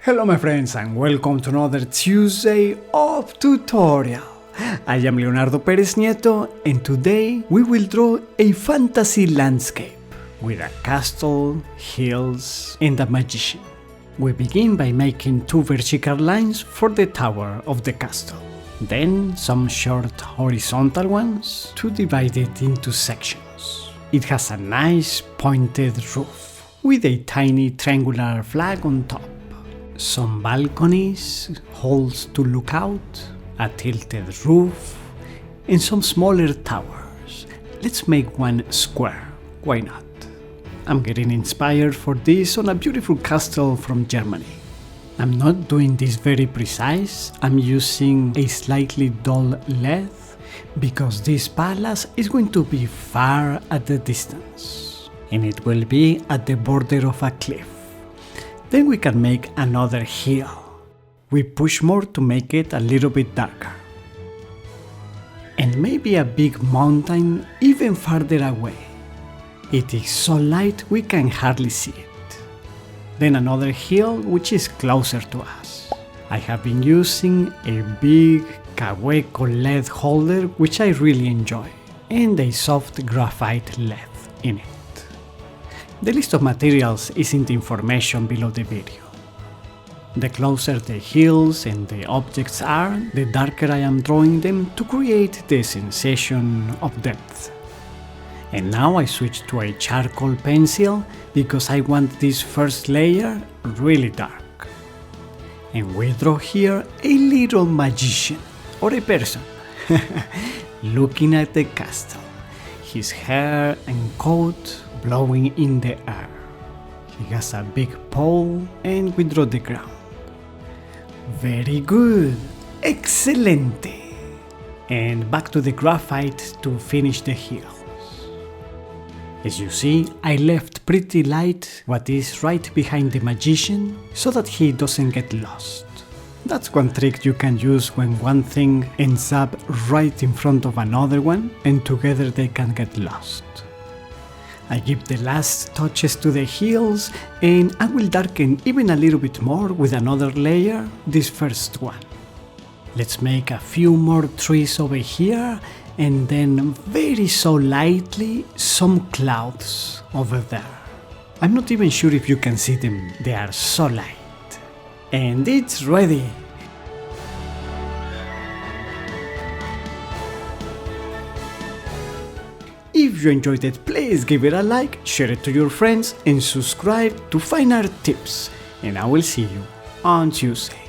Hello my friends and welcome to another Tuesday of tutorial. I am Leonardo Perez Nieto and today we will draw a fantasy landscape with a castle, hills and a magician. We begin by making two vertical lines for the tower of the castle, then some short horizontal ones to divide it into sections. It has a nice pointed roof with a tiny triangular flag on top. Some balconies, holes to look out, a tilted roof, and some smaller towers. Let's make one square, why not? I'm getting inspired for this on a beautiful castle from Germany. I'm not doing this very precise, I'm using a slightly dull LED because this palace is going to be far at the distance, and it will be at the border of a cliff. Then we can make another hill. We push more to make it a little bit darker. And maybe a big mountain even farther away. It is so light we can hardly see it. Then another hill which is closer to us. I have been using a big Kaweco LED holder which I really enjoy, and a soft graphite LED in it. The list of materials is in the information below the video. The closer the hills and the objects are, the darker I am drawing them to create the sensation of depth. And now I switch to a charcoal pencil because I want this first layer really dark. And we draw here a little magician, or a person, looking at the castle. His hair and coat blowing in the air. He has a big pole and we draw the ground. Very good! Excelente! And back to the graphite to finish the hills. As you see, I left pretty light what is right behind the magician so that he doesn't get lost. That's one trick you can use when one thing ends up right in front of another one and together they can get lost. I give the last touches to the hills and I will darken even a little bit more with another layer, this first one. Let's make a few more trees over here and then very so lightly some clouds over there. I'm not even sure if you can see them, they are so light. And it's ready! If you enjoyed it, please give it a like, share it to your friends and subscribe to find our tips. And I will see you on Tuesday.